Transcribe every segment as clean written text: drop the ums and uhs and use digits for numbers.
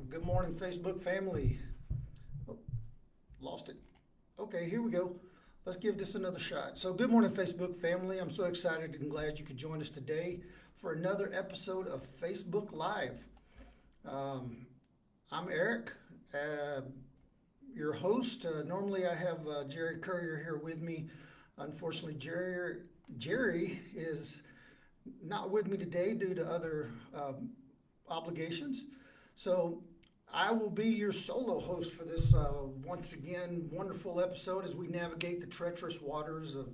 Good morning, Facebook family. Oh, lost it. Okay, here we go. Let's give this another shot. So, good morning, Facebook family. I'm so excited and glad you could join us today for another episode of Facebook Live. Um, I'm Eric, your host. Normally, I have Jerry Courier here with me. Unfortunately, Jerry is not with me today due to other obligations. So I will be your solo host for this once again wonderful episode as we navigate the treacherous waters of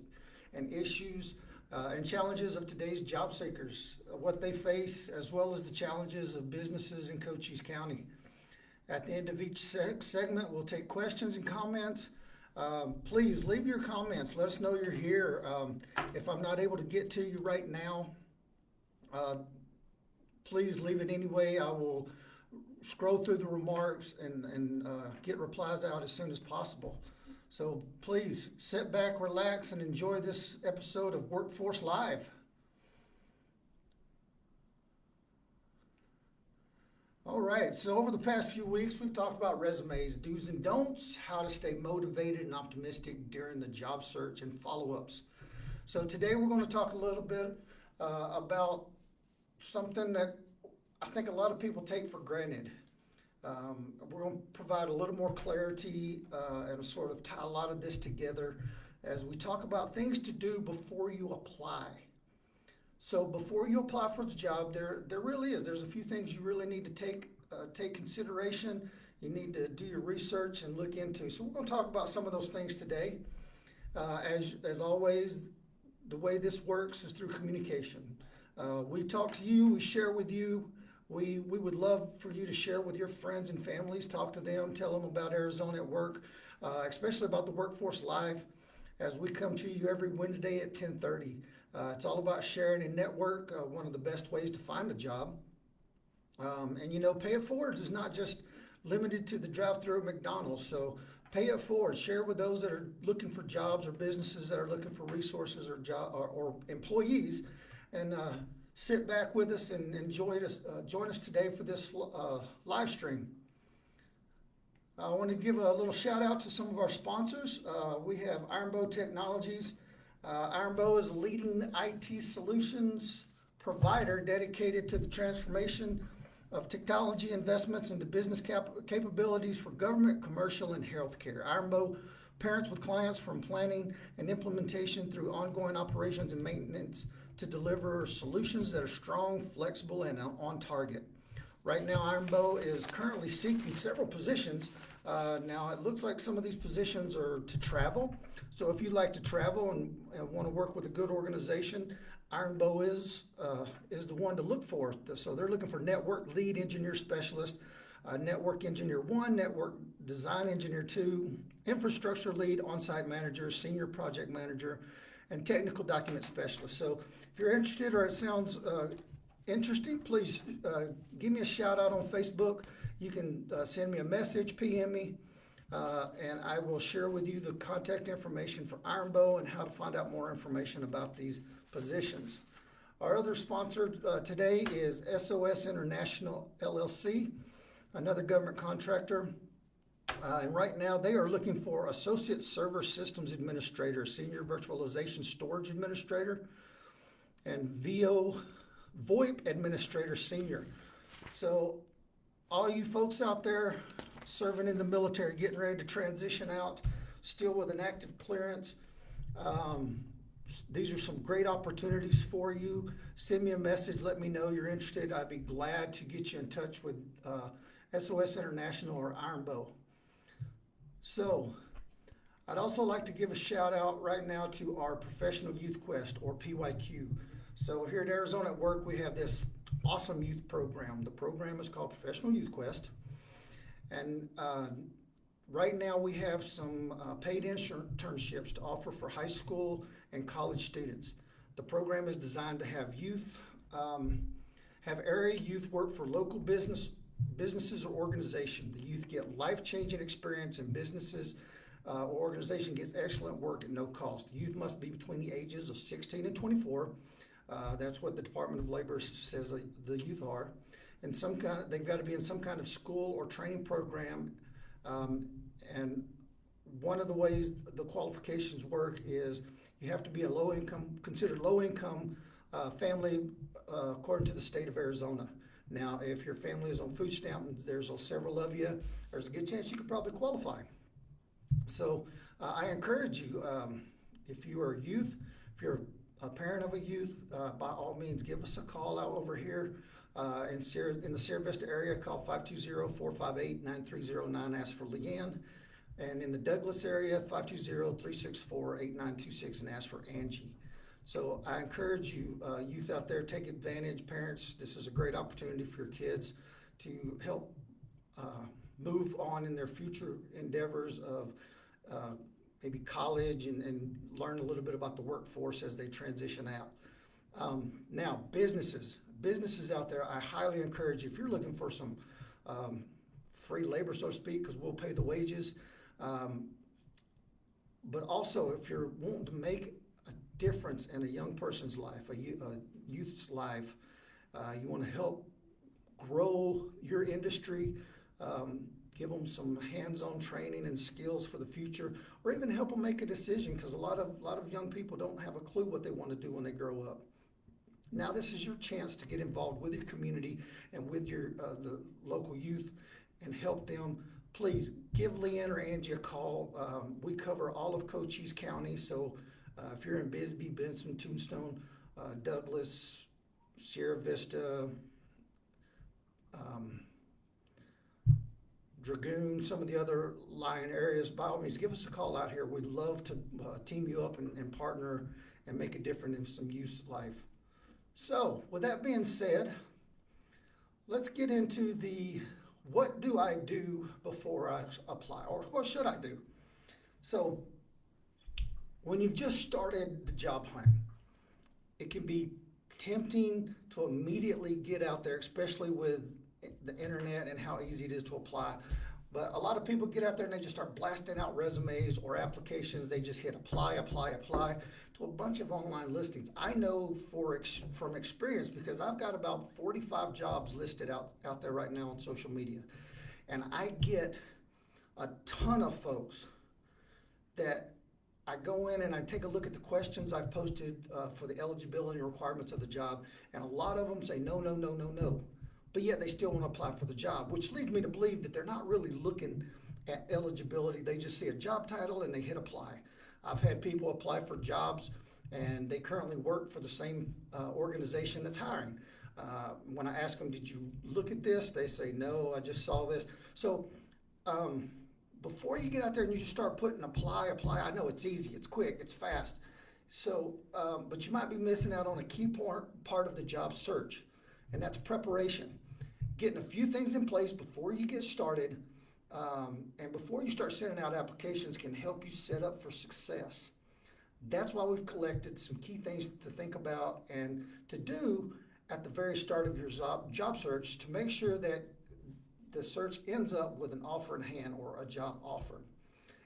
and issues and challenges of today's job seekers, what they face, as well as the challenges of businesses in Cochise County. At the end of each segment, we'll take questions and comments. Please leave your comments. Let us know you're here. If I'm not able to get to you right now, please leave it anyway. I will scroll through the remarks and get replies out as soon as possible. So please sit back, relax, and enjoy this episode of Workforce Live. All right, so over the past few weeks, we've talked about resumes, do's and don'ts, how to stay motivated and optimistic during the job search, and follow-ups. So today we're going to talk a little bit about something that I think a lot of people take for granted. We're going to provide a little more clarity and sort of tie a lot of this together as we talk about things to do before you apply. So before you apply for the job, there really is. There's a few things you really need to take consideration. You need to do your research and look into. So we're going to talk about some of those things today. As always, the way this works is through communication. We talk to you, we share with you. We would love for you to share with your friends and families, talk to them, tell them about Arizona at Work, especially about the Workforce Live as we come to you every Wednesday at 10:30. It's all about sharing and network, one of the best ways to find a job. And pay it forward is not just limited to the drive-through at McDonald's. So pay it forward. Share with those that are looking for jobs or businesses that are looking for resources or employees. And sit back with us and join us today for this live stream. I want to give a little shout out to some of our sponsors. We have Ironbow Technologies. Ironbow is a leading IT solutions provider dedicated to the transformation of technology investments into business capabilities for government, commercial, and healthcare. Ironbow parents with clients from planning and implementation through ongoing operations and maintenance to deliver solutions that are strong, flexible, and on target. Right now, Ironbow is currently seeking several positions. Now, it looks like some of these positions are to travel. So if you'd like to travel and want to work with a good organization, Ironbow is the one to look for. So they're looking for network lead engineer specialist, network engineer 1, network design engineer 2, infrastructure lead, on-site manager, senior project manager, and technical document specialist. So if you're interested or it sounds interesting, please give me a shout out on Facebook. You can send me a message, PM me, and I will share with you the contact information for Ironbow and how to find out more information about these positions. Our other sponsor today is SOS International LLC, another government contractor. And right now they are looking for Associate Server Systems Administrator, Senior Virtualization Storage Administrator, and VoIP Administrator Senior. So all you folks out there serving in the military, getting ready to transition out, still with an active clearance, these are some great opportunities for you. Send me a message, let me know you're interested. I'd be glad to get you in touch with SOS International or Ironbow. So, I'd also like to give a shout out right now to our Professional Youth Quest, or PYQ. So here at Arizona at Work, we have this awesome youth program. The program is called Professional Youth Quest. And right now we have some paid internships to offer for high school and college students. The program is designed to have have area youth work for local businesses or organizations. The youth get life-changing experience in businesses or organization gets excellent work at no cost. The youth must be between the ages of 16 and 24. That's what the Department of Labor says the youth are. they've got to be in some kind of school or training program. And one of the ways the qualifications work is you have to be considered low income family according to the state of Arizona. Now, if your family is on food stamps, there's several of you, there's a good chance you could probably qualify. So I encourage you, if you are a youth, if you're a parent of a youth, by all means, give us a call out over here in the Sierra Vista area. Call 520-458-9309, ask for Leanne. And in the Douglas area, 520-364-8926, and ask for Angie. So I encourage you, youth out there, take advantage. Parents, this is a great opportunity for your kids to help move on in their future endeavors of maybe college and learn a little bit about the workforce as they transition out. Now, businesses out there, I highly encourage you, if you're looking for some free labor, so to speak, because we'll pay the wages, but also if you're wanting to make a difference in a young person's life, a youth's life, you want to help grow your industry, give them some hands-on training and skills for the future, or even help them make a decision, because a lot of young people don't have a clue what they want to do when they grow up. Now, this is your chance to get involved with your community and with the local youth and help them. Please give Leanne or Angie a call. We cover all of Cochise County, so if you're in Bisbee, Benson, Tombstone, Douglas, Sierra Vista, Dragoon, some of the other Lyon areas, by all means, give us a call out here. We'd love to team you up and partner and make a difference in some youth's life. So, with that being said, let's get into what do I do before I apply, or what should I do? So, when you've just started the job hunt, it can be tempting to immediately get out there, especially with the internet and how easy it is to apply. But a lot of people get out there and they just start blasting out resumes or applications. They just hit apply to a bunch of online listings. I know from experience, because I've got about 45 jobs listed out there right now on social media. And I get a ton of folks that I go in and I take a look at the questions I've posted for the eligibility and requirements of the job. And a lot of them say no. But yet they still want to apply for the job, which leads me to believe that they're not really looking at eligibility. They just see a job title and they hit apply. I've had people apply for jobs and they currently work for the same organization that's hiring. When I ask them, did you look at this? They say, no, I just saw this. So before you get out there and you just start putting apply, I know it's easy, it's quick, it's fast. So, but you might be missing out on a key part of the job search, and that's preparation. Getting a few things in place before you get started and before you start sending out applications can help you set up for success. That's why we've collected some key things to think about and to do at the very start of your job search to make sure that the search ends up with an offer in hand or a job offer.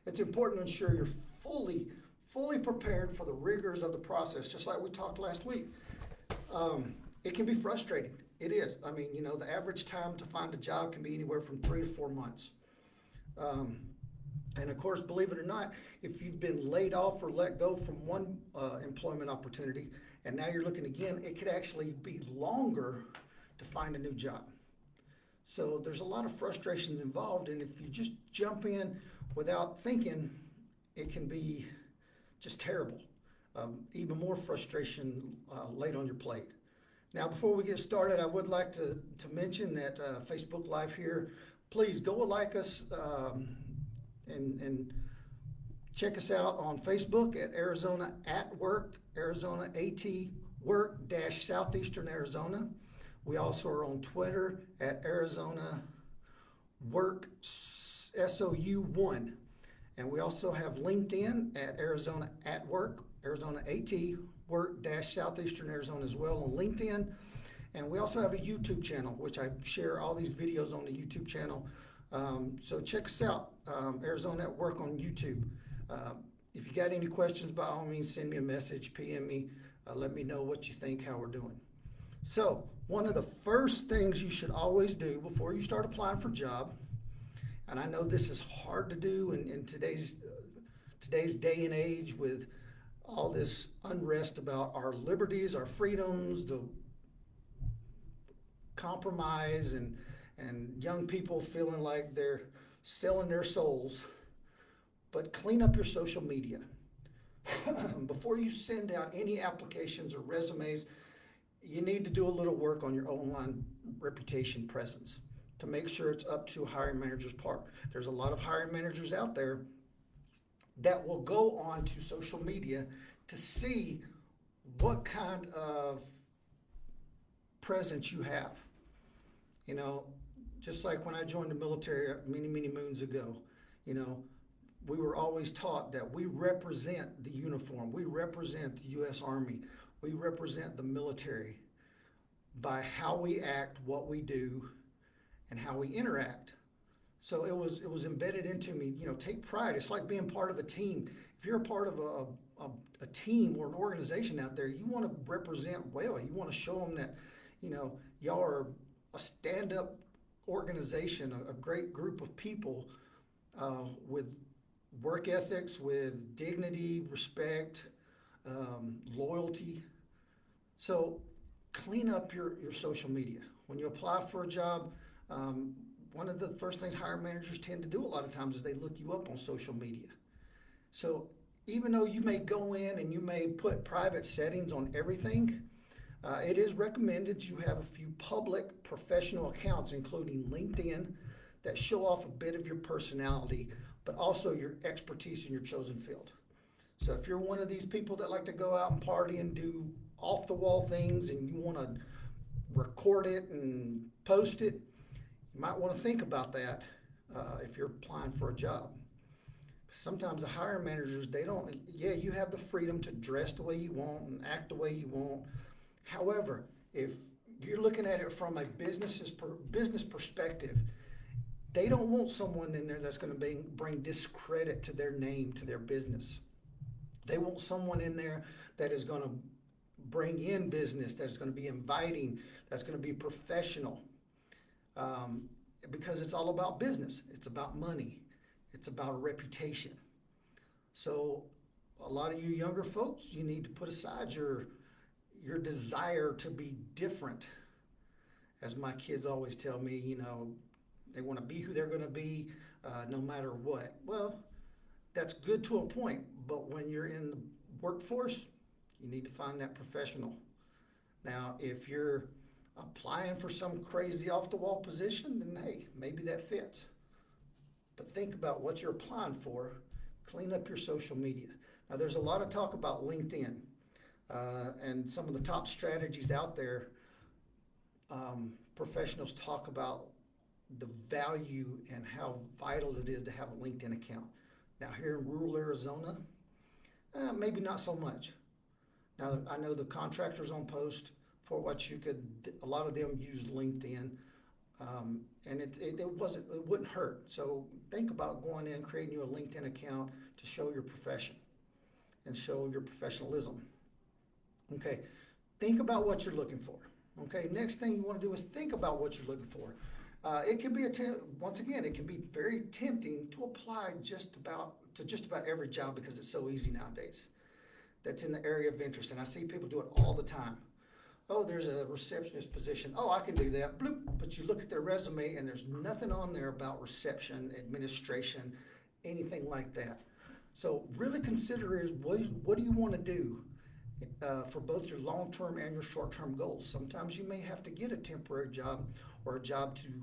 It's important to ensure you're fully prepared for the rigors of the process, just like we talked last week. It can be frustrating. It is. I mean, the average time to find a job can be anywhere from 3 to 4 months. And of course, believe it or not, if you've been laid off or let go from one employment opportunity and now you're looking again, it could actually be longer to find a new job. So there's a lot of frustrations involved, and if you just jump in without thinking, it can be just terrible. Even more frustration laid on your plate. Now, before we get started, I would like to mention that Facebook Live here, please go like us and check us out on Facebook at Arizona at Work, Arizona AT Work Southeastern Arizona. We also are on Twitter at Arizona Work SOU1. And we also have LinkedIn at Arizona at Work, Arizona AT Work Southeastern Arizona as well on LinkedIn. And we also have a YouTube channel, which I share all these videos on the YouTube channel. So check us out, Arizona at Work on YouTube. If you got any questions, by all means, send me a message, PM me, let me know what you think, how we're doing. So, one of the first things you should always do before you start applying for a job, and I know this is hard to do in today's day and age with all this unrest about our liberties, our freedoms, the compromise, and young people feeling like they're selling their souls. But clean up your social media. Before you send out any applications or resumes, you need to do a little work on your online reputation presence to make sure it's up to a hiring manager's part. There's a lot of hiring managers out there that will go on to social media to see what kind of presence you have. You know, just like when I joined the military many, many moons ago, you know, we were always taught that we represent the uniform, we represent the U.S. Army, we represent the military by how we act, what we do, and how we interact. So it was embedded into me. You know, take pride. It's like being part of a team. If you're a part of a team or an organization out there, you want to represent well. You want to show them that, you know, y'all are a stand-up organization, a great group of people with work ethics, with dignity, respect, loyalty. So clean up your social media. When you apply for a job, one of the first things hiring managers tend to do a lot of times is they look you up on social media. So even though you may go in and you may put private settings on everything, it is recommended you have a few public professional accounts, including LinkedIn, that show off a bit of your personality, but also your expertise in your chosen field. So if you're one of these people that like to go out and party and do off-the-wall things and you want to record it and post it, you might want to think about that if you're applying for a job. Sometimes the hiring managers, they don't, yeah, you have the freedom to dress the way you want and act the way you want. However, if you're looking at it from a business perspective, they don't want someone in there that's going to bring discredit to their name, to their business. They want someone in there that is going to bring in business, that's going to be inviting, that's going to be professional. Because it's all about business. It's about money. It's about a reputation. So a lot of you younger folks, you need to put aside your desire to be different. As my kids always tell me, you know, they want to be who they're going to be no matter what. Well, that's good to a point, but when you're in the workforce, you need to find that professional. Now, if you're applying for some crazy off-the-wall position, then hey, maybe that fits. But think about what you're applying for. Clean up your social media. Now, there's a lot of talk about LinkedIn and some of the top strategies out there. Professionals talk about the value and how vital it is to have a LinkedIn account. Now, here in rural Arizona, maybe not so much. Now, I know the contractors on post for what you could, a lot of them use LinkedIn, and it wouldn't hurt. So think about going in, creating you a LinkedIn account to show your profession and show your professionalism. Okay, think about what you're looking for. Okay, next thing you want to do is think about what you're looking for. It can be once again, it can be very tempting to apply just about every job because it's so easy nowadays. That's in the area of interest, and I see people do it all the time. Oh, there's a receptionist position. Oh, I can do that. Bloop. But you look at their resume and there's nothing on there about reception, administration, anything like that. So really consider is what do you want to do for both your long-term and your short-term goals. Sometimes you may have to get a temporary job or a job to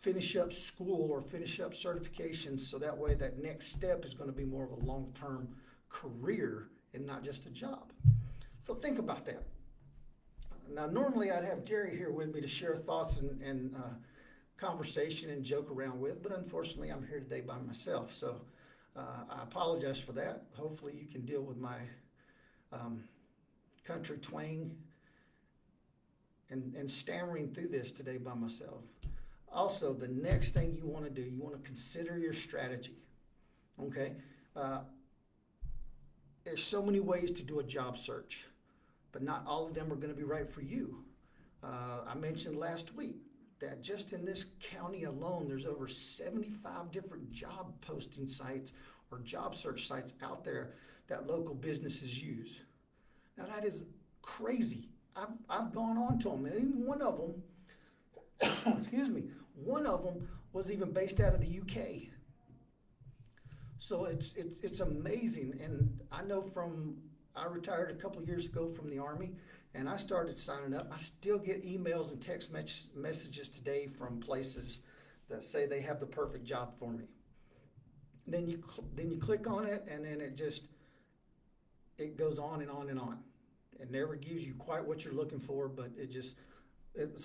finish up school or finish up certifications so that way that next step is going to be more of a long-term career and not just a job. So think about that. Now, normally I'd have Jerry here with me to share thoughts and conversation and joke around with, but unfortunately I'm here today by myself. So I apologize for that. Hopefully you can deal with my country twang and stammering through this today by myself. Also, the next thing you want to do, you want to consider your strategy. Okay? There's so many ways to do a job search. but not all of them are going to be right for you. I mentioned last week that just in this county alone, there's over 75 different job posting sites or job search sites out there that local businesses use. Now that is crazy. I've gone on to them, and even one of them, excuse me, one of them was even based out of the UK. So it's amazing, and I know I retired a couple of years ago from the Army, and I started signing up. I still get emails and text messages today from places that say they have the perfect job for me. Then you click on it, and then it goes on and on and on. It never gives you quite what you're looking for, but it's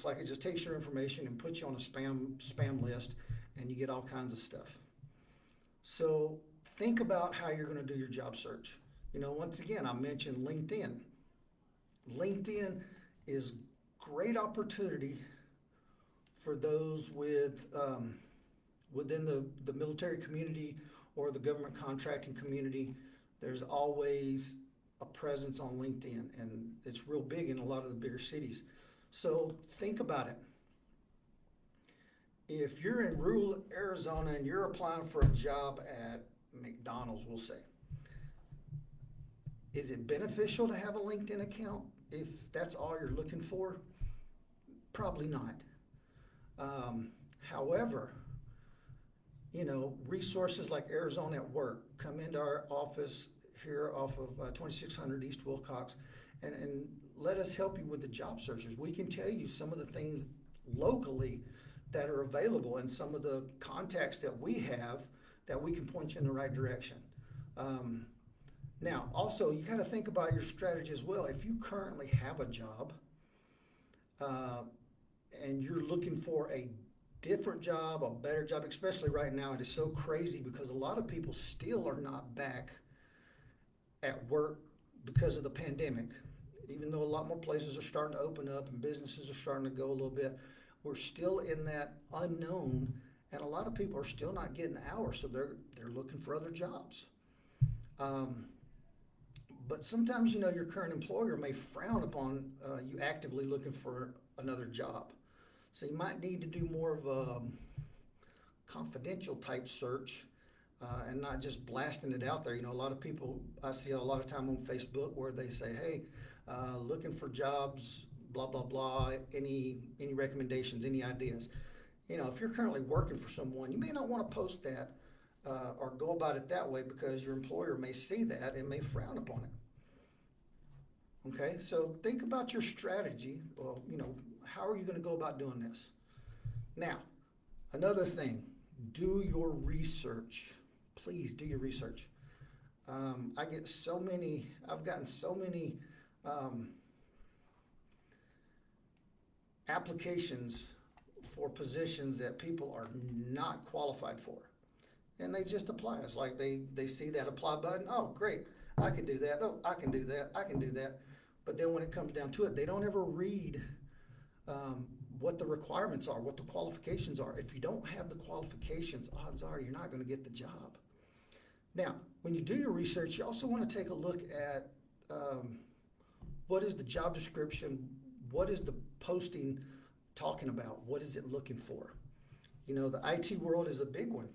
like it just takes your information and puts you on a spam list, and you get all kinds of stuff. So think about how you're going to do your job search. Once again, I mentioned LinkedIn. LinkedIn is great opportunity for those within the military community or the government contracting community. There's always a presence on LinkedIn, and it's real big in a lot of the bigger cities. So think about it. If you're in rural Arizona and you're applying for a job at McDonald's, we'll say, is it beneficial to have a LinkedIn account if that's all you're looking for? Probably not. However, resources like Arizona at Work come into our office here off of 2600 East Wilcox and let us help you with the job searches. We can tell you some of the things locally that are available and some of the contacts that we have that we can point you in the right direction. Now, also, you got to think about your strategy as well. If you currently have a job and you're looking for a different job, a better job, especially right now, it is so crazy because a lot of people still are not back at work because of the pandemic. Even though a lot more places are starting to open up and businesses are starting to go a little bit, we're still in that unknown, and a lot of people are still not getting the hours, so they're looking for other jobs. But sometimes, your current employer may frown upon you actively looking for another job. So you might need to do more of a confidential type search and not just blasting it out there. A lot of people, I see a lot of time on Facebook where they say, hey, looking for jobs, blah, blah, blah, any recommendations, any ideas. If you're currently working for someone, you may not want to post that or go about it that way because your employer may see that and may frown upon it. Okay, so think about your strategy. Well, how are you going to go about doing this? Now, another thing, do your research. Please do your research. I've gotten so many applications for positions that people are not qualified for. And they just apply. It's like they see that apply button. Oh, great. I can do that. Oh, I can do that. I can do that. But then when it comes down to it, they don't ever read what the requirements are, what the qualifications are. If you don't have the qualifications, odds are you're not going to get the job. Now, when you do your research, you also want to take a look at what is the job description, what is the posting talking about, what is it looking for? The IT world is a big one.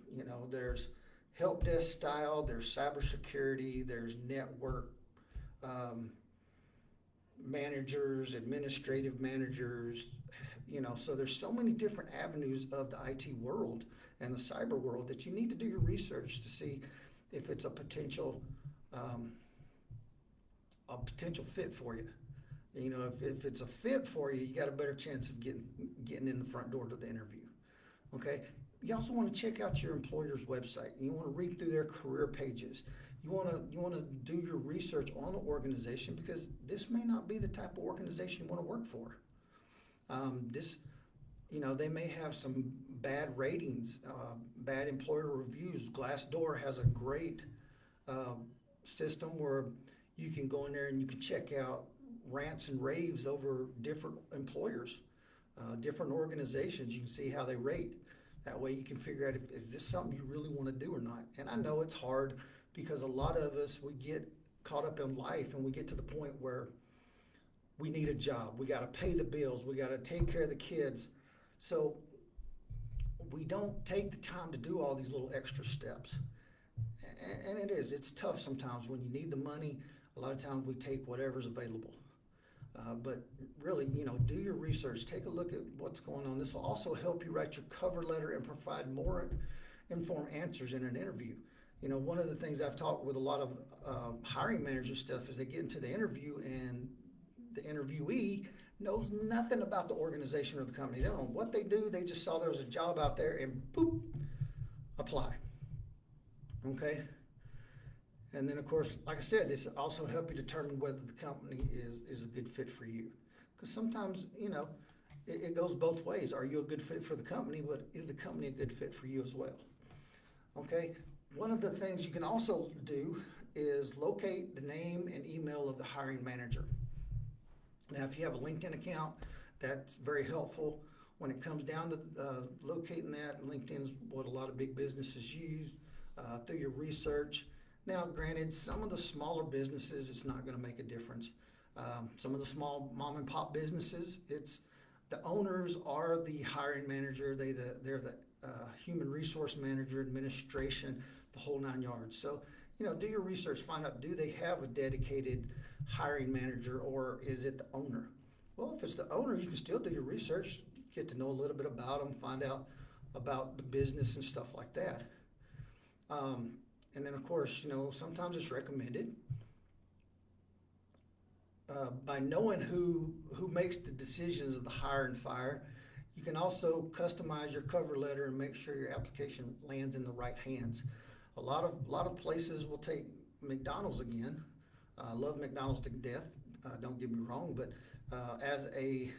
There's help desk style, there's cybersecurity, there's network managers, administrative managers, so there's so many different avenues of the IT world and the cyber world that you need to do your research to see if it's a potential fit for you. If it's a fit for you, you got a better chance of getting in the front door to the interview. Okay. You also want to check out your employer's website. You want to read through their career pages. You want to do your research on the organization because this may not be the type of organization you want to work for. They may have some bad ratings, bad employer reviews. Glassdoor has a great system where you can go in there and you can check out rants and raves over different employers, different organizations. You can see how they rate. That way you can figure out is this something you really want to do or not. And I know it's hard because a lot of us, we get caught up in life and we get to the point where we need a job. We got to pay the bills. We got to take care of the kids. So we don't take the time to do all these little extra steps. And it's tough sometimes when you need the money. A lot of times we take whatever's available. But really, do your research. Take a look at what's going on. This will also help you write your cover letter and provide more informed answers in an interview. One of the things I've talked with a lot of hiring managers stuff is they get into the interview and the interviewee knows nothing about the organization or the company. They don't know what they do. They just saw there was a job out there and boop, apply. Okay? And then, of course, like I said, this also help you determine whether the company is a good fit for you. Because sometimes, it goes both ways. Are you a good fit for the company, but is the company a good fit for you as well? Okay? One of the things you can also do is locate the name and email of the hiring manager. Now, if you have a LinkedIn account, that's very helpful. When it comes down to locating that, LinkedIn's what a lot of big businesses use through your research. Now, granted, some of the smaller businesses, it's not going to make a difference. Some of the small mom and pop businesses, it's the owners are the hiring manager. They're the human resource manager, administration, the whole 9 yards. So, do your research, find out, do they have a dedicated hiring manager or is it the owner? Well, if it's the owner, you can still do your research, get to know a little bit about them, find out about the business and stuff like that. And then, of course, sometimes it's recommended. By knowing who makes the decisions of the hire and fire, you can also customize your cover letter and make sure your application lands in the right hands. A lot of places will take McDonald's again. I love McDonald's to death. Don't get me wrong, but as a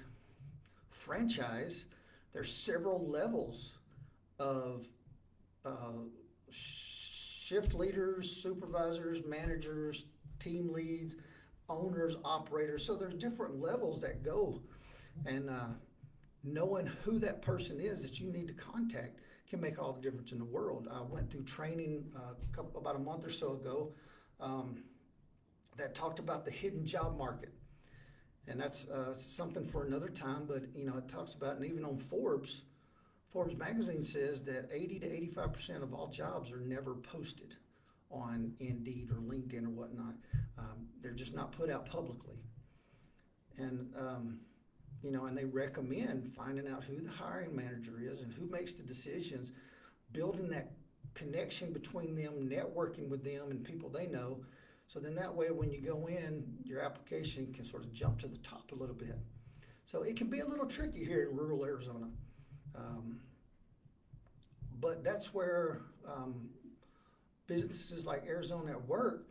franchise, there's several levels of shift leaders, supervisors, managers, team leads, owners, operators. So there's different levels that go, and knowing who that person is that you need to contact can make all the difference in the world. I went through training about a month or so ago that talked about the hidden job market, and that's something for another time. But it talks about, and even on Forbes magazine says that 80 to 85% of all jobs are never posted on Indeed or LinkedIn or whatnot. They're just not put out publicly. And, and they recommend finding out who the hiring manager is and who makes the decisions, building that connection between them, networking with them and people they know. So then that way when you go in, your application can sort of jump to the top a little bit. So it can be a little tricky here in rural Arizona. But that's where businesses like Arizona at Work,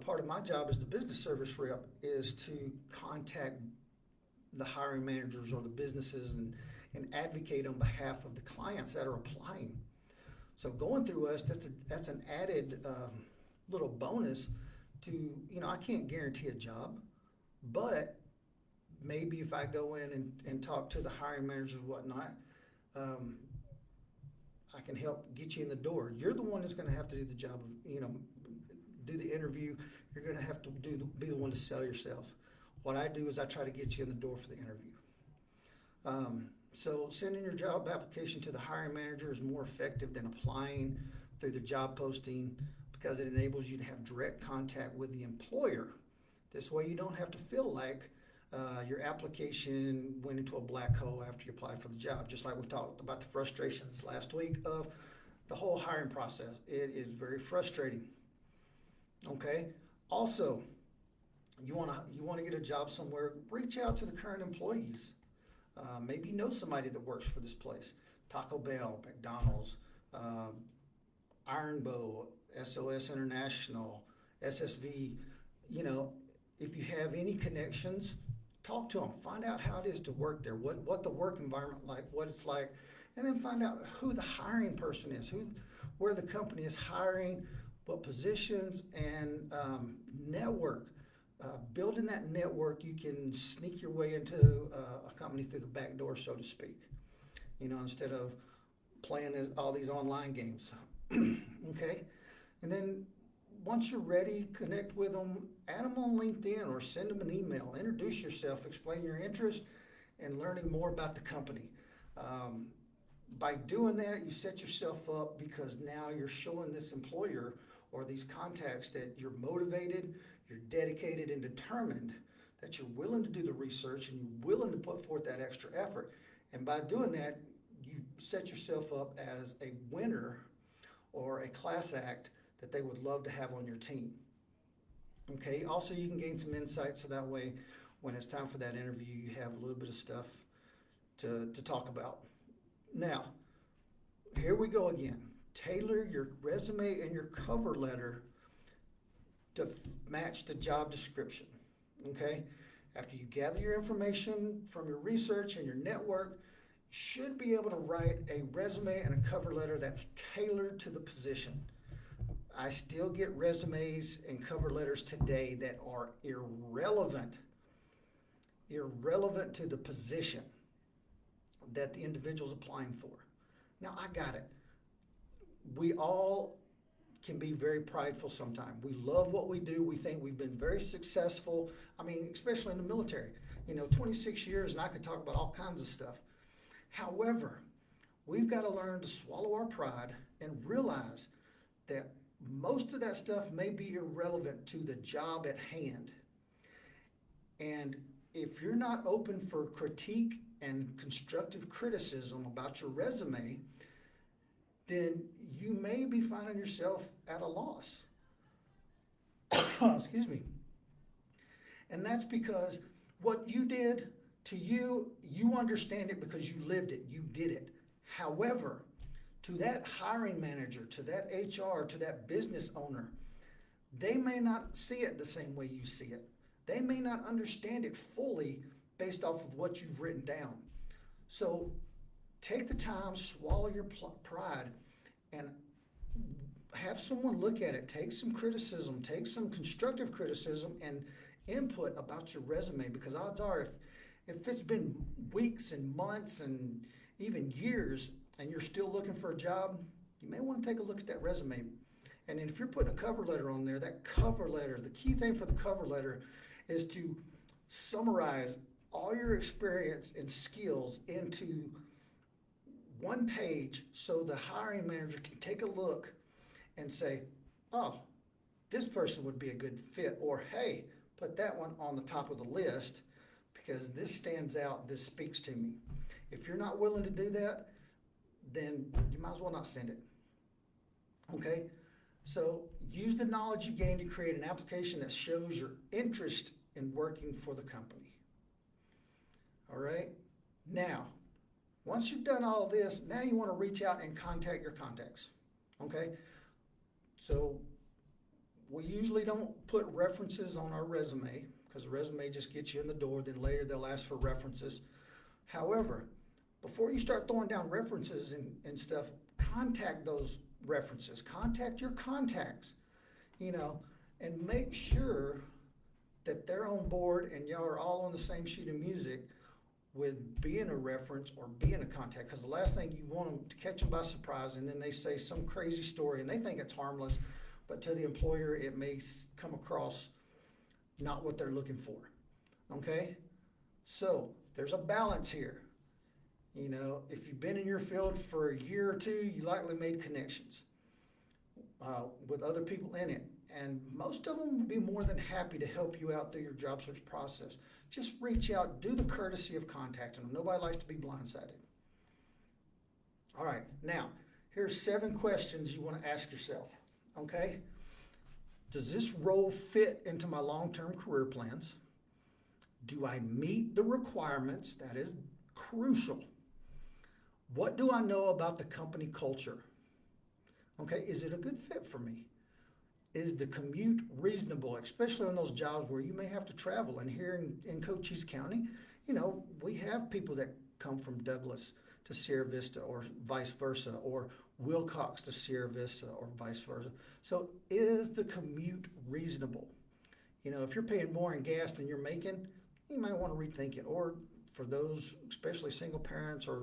part of my job as the business service rep is to contact the hiring managers or the businesses and advocate on behalf of the clients that are applying. So going through us, that's an added little bonus to, I can't guarantee a job, but maybe if I go in and talk to the hiring managers and whatnot, I can help get you in the door. You're the one that's going to have to do the job of, do the interview. You're going to have to be the one to sell yourself. What I do is I try to get you in the door for the interview. So sending your job application to the hiring manager is more effective than applying through the job posting because it enables you to have direct contact with the employer. This way you don't have to feel like your application went into a black hole after you applied for the job, just like we talked about the frustrations last week of the whole hiring process. It is very frustrating. Okay. Also, you want to get a job somewhere, reach out to the current employees. Maybe you know somebody that works for this place. Taco Bell, McDonald's, Iron Bow, SOS International, SSV. If you have any connections, talk to them. Find out how it is to work there, what the work environment like, what it's like, and then find out who the hiring person is, where the company is hiring, what positions, and network. Building that network, you can sneak your way into a company through the back door, so to speak. Instead of playing all these online games. Okay, and then once you're ready, connect with them, add them on LinkedIn or send them an email. Introduce yourself, explain your interest, and learning more about the company. By doing that, you set yourself up because now you're showing this employer or these contacts that you're motivated, you're dedicated and determined, that you're willing to do the research and you're willing to put forth that extra effort. And by doing that, you set yourself up as a winner or a class act that they would love to have on your team. Okay, also you can gain some insight so that way when it's time for that interview, you have a little bit of stuff to talk about. Now, here we go again. Tailor your resume and your cover letter to match the job description, okay? After you gather your information from your research and your network, you should be able to write a resume and a cover letter that's tailored to the position. I still get resumes and cover letters today that are irrelevant to the position that the individual's applying for. Now, I got it. We all can be very prideful sometimes. We love what we do. We think we've been very successful. I mean, especially in the military. 26 years, and I could talk about all kinds of stuff. However, we've got to learn to swallow our pride and realize that most of that stuff may be irrelevant to the job at hand. And if you're not open for critique and constructive criticism about your resume, then you may be finding yourself at a loss. Excuse me. And that's because what you did to you, you understand it because you lived it, you did it. However, to that hiring manager, to that HR, to that business owner, they may not see it the same way you see it. They may not understand it fully based off of what you've written down. So take the time, swallow your pride, and have someone look at it. Take some criticism, take some constructive criticism and input about your resume, because odds are if it's been weeks and months and even years and you're still looking for a job, you may want to take a look at that resume. And then if you're putting a cover letter on there, that cover letter, the key thing for the cover letter is to summarize all your experience and skills into one page so the hiring manager can take a look and say, oh, this person would be a good fit, or hey, put that one on the top of the list because this stands out, this speaks to me. If you're not willing to do that, then you might as well not send it. Okay? So use the knowledge you gain to create an application that shows your interest in working for the company. All right? Now, once you've done all this, now you want to reach out and contact your contacts. Okay? So we usually don't put references on our resume because the resume just gets you in the door. Then later they'll ask for references. However, before you start throwing down references and stuff, contact those references. Contact your contacts, and make sure that they're on board and y'all are all on the same sheet of music with being a reference or being a contact. Because the last thing you want them to catch them by surprise and then they say some crazy story and they think it's harmless, but to the employer it may come across not what they're looking for. Okay? So there's a balance here. If you've been in your field for a year or two, you likely made connections with other people in it. And most of them will be more than happy to help you out through your job search process. Just reach out, do the courtesy of contacting them. Nobody likes to be blindsided. All right, now, here's 7 questions you want to ask yourself, okay? Does this role fit into my long-term career plans? Do I meet the requirements? That is crucial. What do I know about the company culture? Okay, is it a good fit for me? Is the commute reasonable, especially on those jobs where you may have to travel? And here in Cochise County, we have people that come from Douglas to Sierra Vista or vice versa, or Wilcox to Sierra Vista or vice versa. So is the commute reasonable? If you're paying more in gas than you're making, you might want to rethink it. Or for those, especially single parents or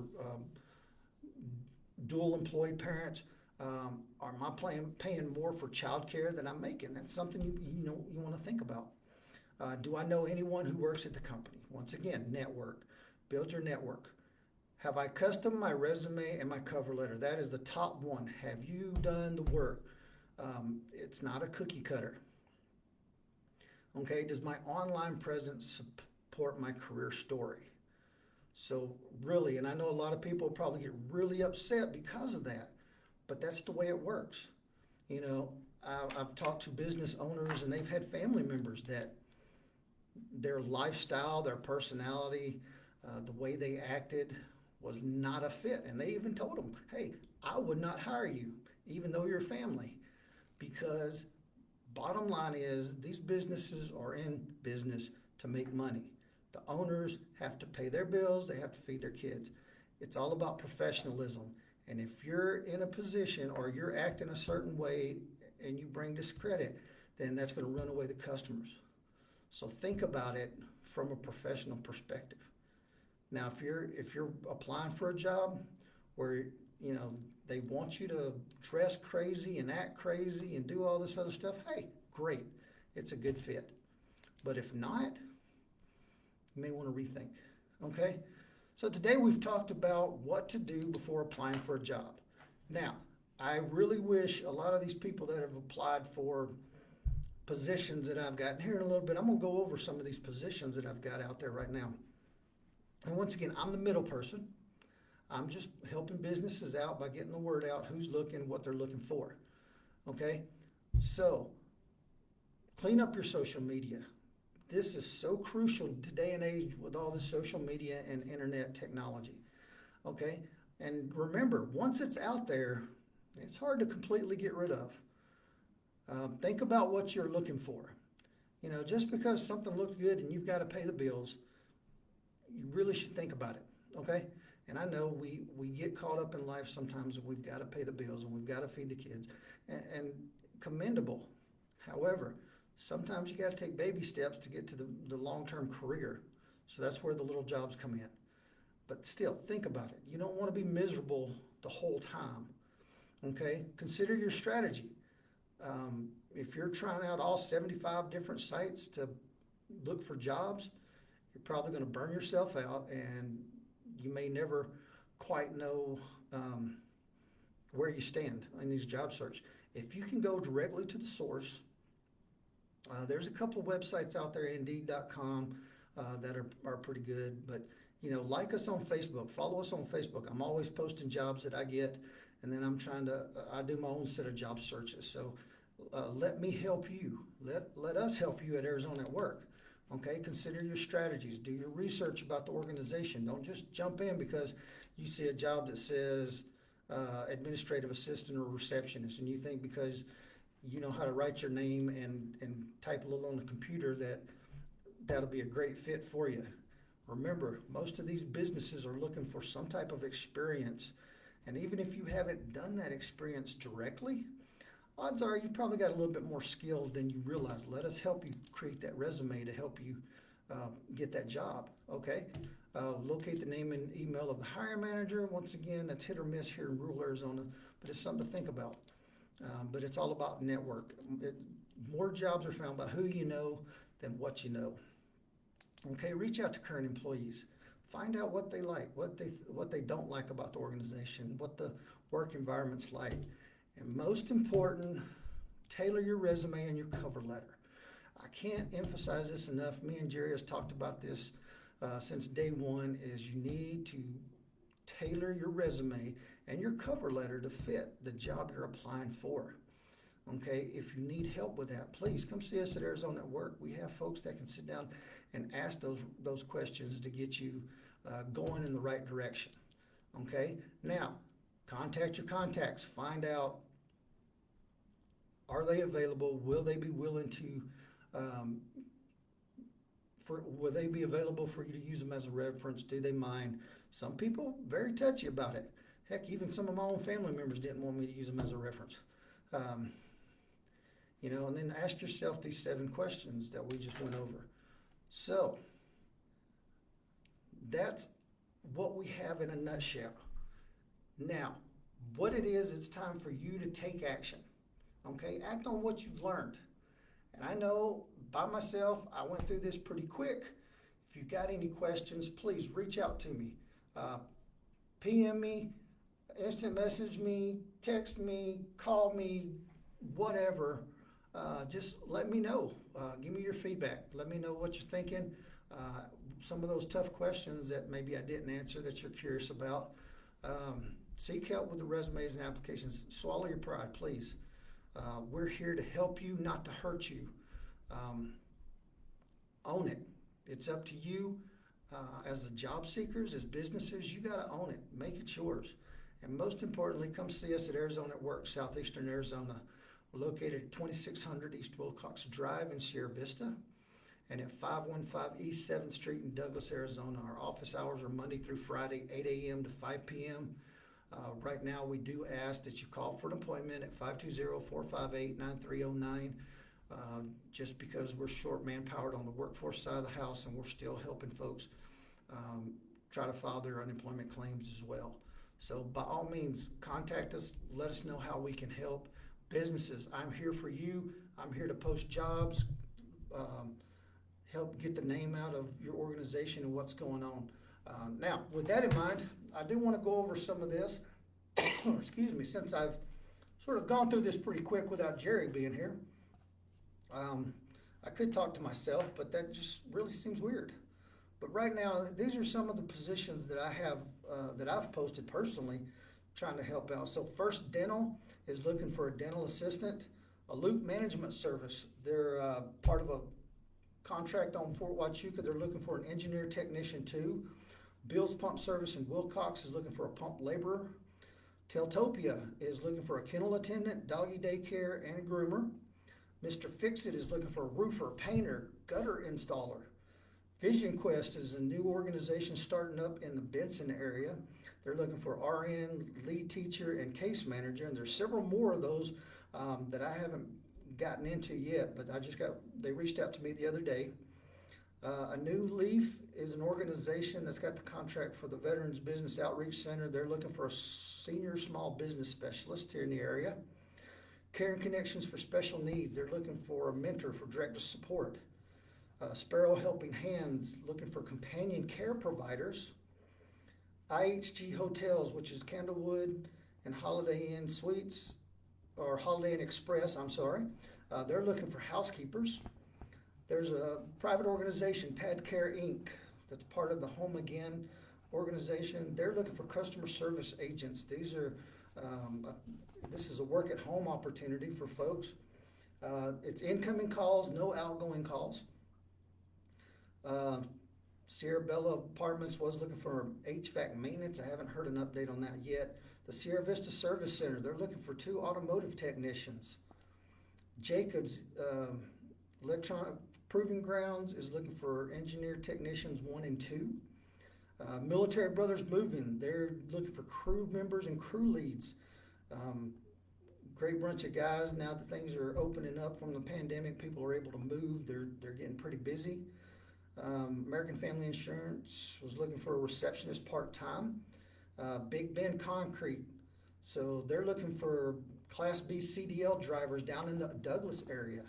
dual employed parents, Are my paying more for childcare than I'm making? That's something you want to think about. Do I know anyone who works at the company? Once again, network. Build your network. Have I custom my resume and my cover letter? That is the top one. Have you done the work? It's not a cookie cutter. Okay, does my online presence support my career story? So really, and I know a lot of people probably get really upset because of that, but that's the way it works. You know, I've talked to business owners and they've had family members that their lifestyle, their personality, the way they acted was not a fit. And they even told them, hey, I would not hire you, even though you're family, because bottom line is these businesses are in business to make money. The owners have to pay their bills, they have to feed their kids. It's all about professionalism. And if you're in a position or you're acting a certain way and you bring discredit, then that's going to run away the customers. So think about it from a professional perspective. Now, if you're applying for a job where they want you to dress crazy and act crazy and do all this other stuff, hey, great, it's a good fit. But if not, you may want to rethink. Okay? So today we've talked about what to do before applying for a job. Now, I really wish a lot of these people that have applied for positions that I've got here in a little bit, I'm going to go over some of these positions that I've got out there right now. And once again, I'm the middle person. I'm just helping businesses out by getting the word out, who's looking, what they're looking for. Okay? So, clean up your social media. This is so crucial today and age with all this social media and internet technology. Okay? And remember, once it's out there, it's hard to completely get rid of. Think about what you're looking for. Just because something looks good and you've got to pay the bills, you really should think about it. Okay? And I know we get caught up in life sometimes and we've got to pay the bills and we've got to feed the kids. And commendable. However, sometimes you got to take baby steps to get to the long-term career. So that's where the little jobs come in. But still, think about it. You don't want to be miserable the whole time. Okay? Consider your strategy. If you're trying out all 75 different sites to look for jobs, you're probably going to burn yourself out and you may never quite know where you stand in these job search. If you can go directly to the source, there's a couple of websites out there, Indeed.com, that are pretty good. But, like us on Facebook, follow us on Facebook. I'm always posting jobs that I get, and then I do my own set of job searches. So let me help you. Let us help you at Arizona at Work. Okay, consider your strategies. Do your research about the organization. Don't just jump in because you see a job that says administrative assistant or receptionist, and you think because you know how to write your name and type a little on the computer that'll be a great fit for you. Remember, most of these businesses are looking for some type of experience, and even if you haven't done that experience directly, odds are you probably got a little bit more skill than you realize. Let us help you create that resume to help you get that job, okay? Locate the name and email of the hiring manager. Once again, that's hit or miss here in rural Arizona, but it's something to think about. But it's all about network. More jobs are found by who you know than what you know. Okay, reach out to current employees. Find out what they like, what they don't like about the organization, what the work environment's like. And most important, tailor your resume and your cover letter. I can't emphasize this enough. Me and Jerry has talked about this since day one, is you need to tailor your resume and your cover letter to fit the job you're applying for. Okay, if you need help with that, please come see us at Arizona at Work. We have folks that can sit down and ask those questions to get you going in the right direction. Okay, now contact your contacts. Find out, are they available? Will they be willing to? Will they be available for you to use them as a reference? Do they mind? Some people very touchy about it. Heck, even some of my own family members didn't want me to use them as a reference. And then ask yourself these 7 questions that we just went over. So that's what we have in a nutshell. Now, what it is, it's time for you to take action. Okay, act on what you've learned. And I know by myself, I went through this pretty quick. If you got any questions, please reach out to me. PM me, instant message me, text me, call me, whatever. Just let me know. Give me your feedback. Let me know what you're thinking. Some of those tough questions that maybe I didn't answer that you're curious about. Seek help with the resumes and applications. Swallow your pride, please. We're here to help you, not to hurt you. Own it. It's up to you. As the job seekers, as businesses, you got to own it. Make it yours. And most importantly, come see us at Arizona at Work, Southeastern Arizona. We're located at 2600 East Wilcox Drive in Sierra Vista and at 515 East 7th Street in Douglas, Arizona. Our office hours are Monday through Friday, 8 a.m. to 5 p.m. Right now, we do ask that you call for an appointment at 520-458-9309 just because we're short manpower on the workforce side of the house, and we're still helping folks try to file their unemployment claims as well. So by all means, contact us. Let us know how we can help. Businesses, I'm here for you. I'm here to post jobs, help get the name out of your organization and what's going on. Now, with that in mind, I do want to go over some of this, excuse me, since I've sort of gone through this pretty quick without Jerry being here. I could talk to myself, but that just really seems weird. But right now, these are some of the positions that I have, that I've posted personally, trying to help out. So First Dental is looking for a dental assistant. A Loop Management Service, they're part of a contract on Fort Huachuca. They're looking for an engineer technician too. Bill's Pump Service in Wilcox is looking for a pump laborer. Teltopia is looking for a kennel attendant, doggy daycare, and a groomer. Mr. Fix-It is looking for a roofer, painter, gutter installer. Vision Quest is a new organization starting up in the Benson area. They're looking for RN, lead teacher, and case manager, and there's several more of those that I haven't gotten into yet, but they reached out to me the other day. A New Leaf is an organization that's got the contract for the Veterans Business Outreach Center. They're looking for a senior small business specialist here in the area. Caring Connections for Special Needs, they're looking for a mentor for direct support. Sparrow Helping Hands, looking for companion care providers. IHG Hotels, which is Candlewood and Holiday Inn Suites, or Holiday Inn Express, they're looking for housekeepers. There's a private organization, Pad Care Inc., that's part of the Home Again organization. They're looking for customer service agents. This is a work at home opportunity for folks. It's incoming calls, no outgoing calls. Sierra Bella Apartments was looking for HVAC maintenance. I haven't heard an update on that yet. The Sierra Vista Service Center, they're looking for 2 automotive technicians. Jacobs Electronic Proving Grounds is looking for engineer technicians 1 and 2. Military Brothers Moving, they're looking for crew members and crew leads. Great bunch of guys. Now that things are opening up from the pandemic, people are able to move. They're getting pretty busy. American Family Insurance was looking for a receptionist part-time. Big Bend Concrete, so they're looking for Class B CDL drivers down in the Douglas area.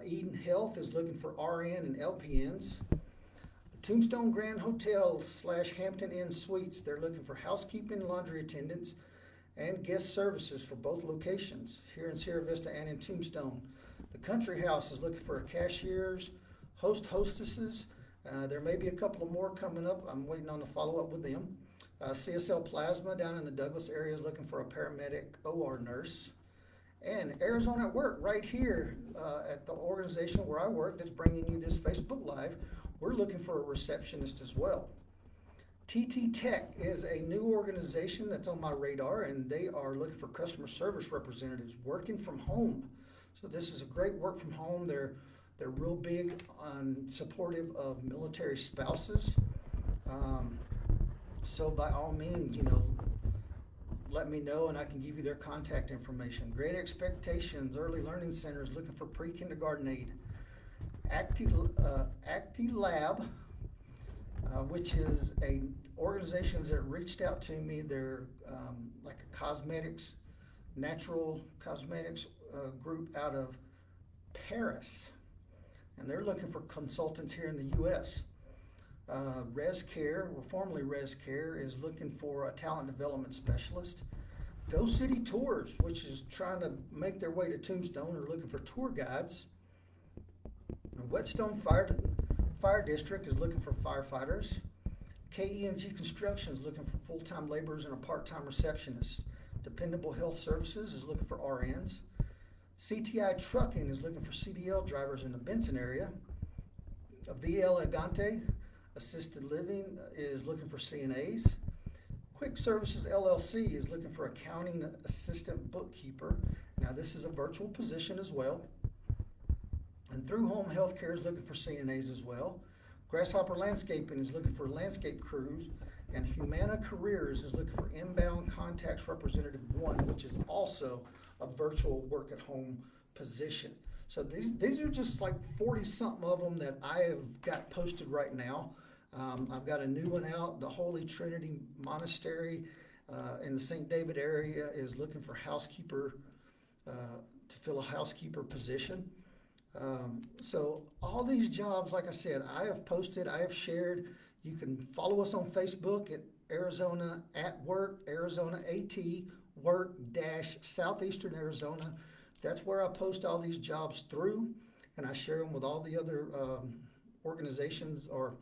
Eden Health is looking for RN and LPNs. The Tombstone Grand Hotel / Hampton Inn Suites, they're looking for housekeeping, laundry attendants, and guest services for both locations here in Sierra Vista and in Tombstone. The Country House is looking for cashiers, hostesses. There may be a couple of more coming up. I'm waiting on the follow-up with them. CSL Plasma down in the Douglas area is looking for a paramedic OR nurse. And Arizona at Work, right here at the organization where I work that's bringing you this Facebook Live, we're looking for a receptionist as well. TT Tech is a new organization that's on my radar, and they are looking for customer service representatives working from home. So this is a great work from home. They're real big on supportive of military spouses. So by all means, let me know and I can give you their contact information. Great Expectations Early Learning Center is looking for pre-kindergarten aid. Acti Lab which is a organizations that reached out to me. They're like a cosmetics, natural cosmetics group out of Paris, and they're looking for consultants here in the U.S. ResCare, or formerly ResCare, is looking for a talent development specialist. Go City Tours, which is trying to make their way to Tombstone, are looking for tour guides. Whetstone Fire District is looking for firefighters. KENG Construction is looking for full-time laborers and a part-time receptionist. Dependable Health Services is looking for RNs. CTI Trucking is looking for CDL drivers in the Benson area. VL Elegante Assisted Living is looking for CNAs. Quick Services LLC is looking for accounting assistant bookkeeper. Now this is a virtual position as well. And Through Home Healthcare is looking for CNAs as well. Grasshopper Landscaping is looking for landscape crews. And Humana Careers is looking for inbound contacts representative 1, which is also a virtual work at home position. So these are just like 40 something of them that I have got posted right now. I've got a new one out. The Holy Trinity Monastery in the St. David area is looking for housekeeper, to fill a housekeeper position. So all these jobs, like I said, I have posted, I have shared. You can follow us on Facebook at Arizona at Work, Arizona AT, Work-Southeastern Arizona. That's where I post all these jobs through, and I share them with all the other organizations or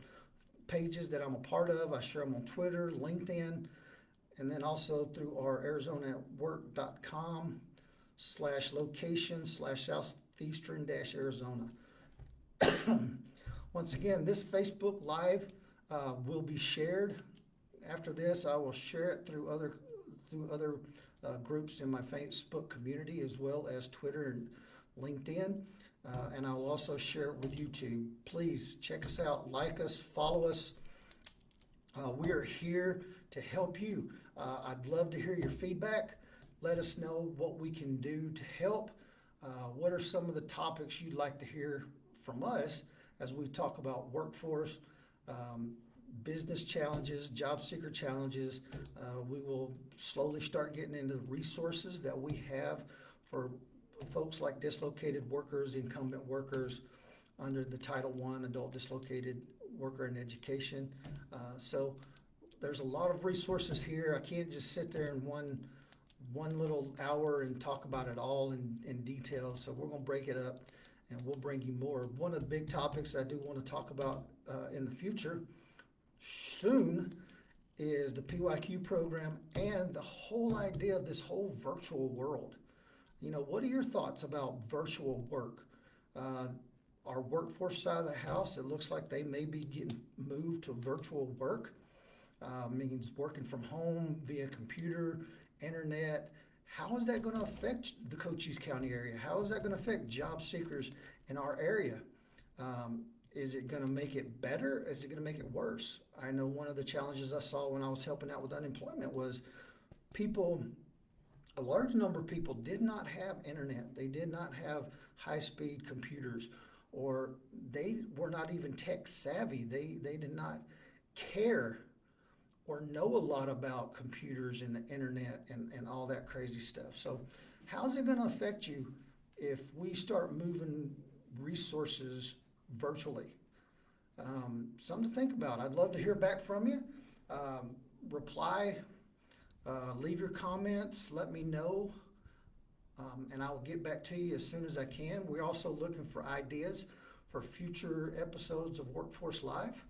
pages that I'm a part of. I share them on Twitter, LinkedIn, and then also through our ArizonaAtWork.com/location/Southeastern-Arizona. Once again, this Facebook Live will be shared. After this, I will share it through other groups in my Facebook community, as well as Twitter and LinkedIn. And I will also share it with YouTube. Please check us out, like us, follow us. We are here to help you. I'd love to hear your feedback. Let us know what we can do to help. What are some of the topics you'd like to hear from us as we talk about workforce, business challenges, job seeker challenges. We will slowly start getting into the resources that we have for folks like dislocated workers, incumbent workers under the Title I Adult Dislocated Worker in Education. So there's a lot of resources here. I can't just sit there in one little hour and talk about it all in detail. So we're going to break it up and we'll bring you more. One of the big topics I do want to talk about in the future soon is the PYQ program and the whole idea of this whole virtual world. You know, what are your thoughts about virtual work? Our workforce side of the house, it looks like they may be getting moved to virtual work. Means working from home via computer, internet. How is that going to affect the Cochise County area? How is that going to affect job seekers in our area? Is it going to make it better? Is it going to make it worse? I know one of the challenges I saw when I was helping out with unemployment was a large number of people did not have internet. They did not have high-speed computers, or they were not even tech savvy. They did not care or know a lot about computers and the internet and all that crazy stuff. So how's it going to affect you if we start moving resources virtually? Something to think about. I'd love to hear back from you. Reply, leave your comments, let me know, and I will get back to you as soon as I can. We're also looking for ideas for future episodes of Workforce Live.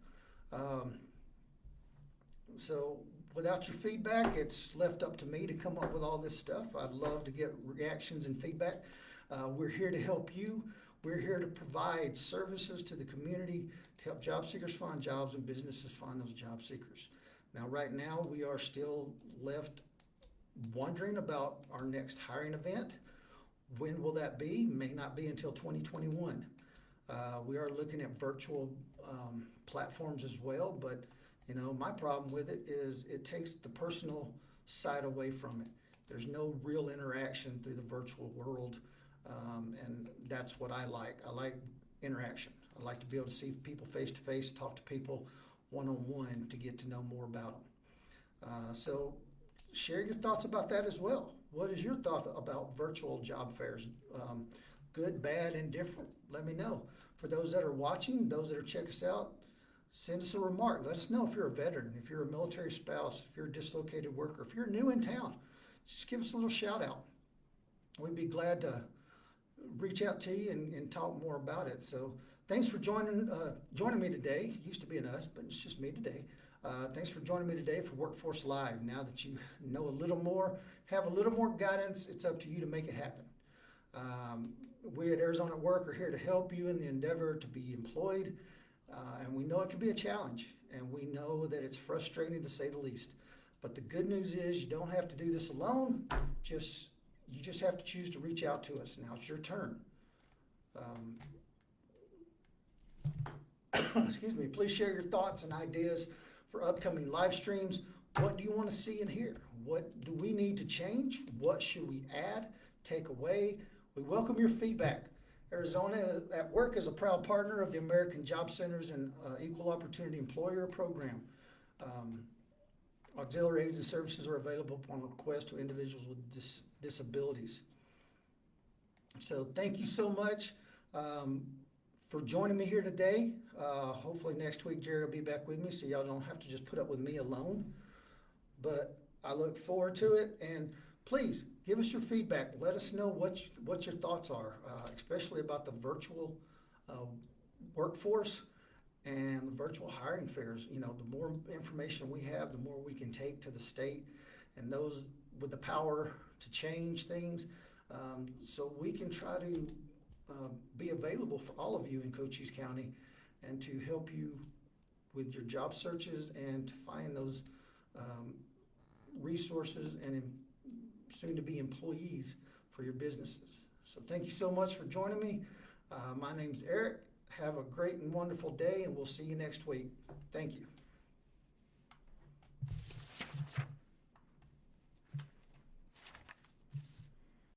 So without your feedback, it's left up to me to come up with all this stuff. I'd love to get reactions and feedback. We're here to help you. We're here to provide services to the community to help job seekers find jobs and businesses find those job seekers. Now, right now, we are still left wondering about our next hiring event. When will that be? May not be until 2021. We are looking at virtual platforms as well, but you know, my problem with it is it takes the personal side away from it. There's no real interaction through the virtual world, and that's what I like. I like interaction. I like to be able to see people face to face, talk to people one-on-one to get to know more about them. So share your thoughts about that as well. What is your thought about virtual job fairs? Good, bad, indifferent? Let me know. For those that are watching, those that are checking us out, send us a remark. Let us know if you're a veteran, if you're a military spouse, if you're a dislocated worker, if you're new in town. Just give us a little shout out. We'd be glad to reach out to you and talk more about it. So thanks for joining me today. It used to be an us, but it's just me today. Thanks for joining me today for Workforce Live. Now that you know a little more, have a little more guidance, it's up to you to make it happen. We at Arizona at Work are here to help you in the endeavor to be employed, and we know it can be a challenge, and we know that it's frustrating to say the least. But the good news is you don't have to do this alone. You just have to choose to reach out to us. Now it's your turn. Excuse me. Please share your thoughts and ideas for upcoming live streams. What do you want to see and hear? What do we need to change? What should we add, take away? We welcome your feedback. Arizona at Work is a proud partner of the American Job Centers and Equal Opportunity Employer Program. Auxiliary aids and services are available upon request to individuals with disabilities. So thank you so much for joining me here today. Hopefully next week Jerry will be back with me, so y'all don't have to just put up with me alone. But I look forward to it, and please give us your feedback. Let us know what your thoughts are, especially about the virtual workforce and the virtual hiring fairs. You know, the more information we have, the more we can take to the state and those with the power to change things, so we can try to be available for all of you in Cochise County and to help you with your job searches and to find those resources and soon-to-be employees for your businesses. So thank you so much for joining me. My name's Eric. Have a great and wonderful day, and we'll see you next week. Thank you.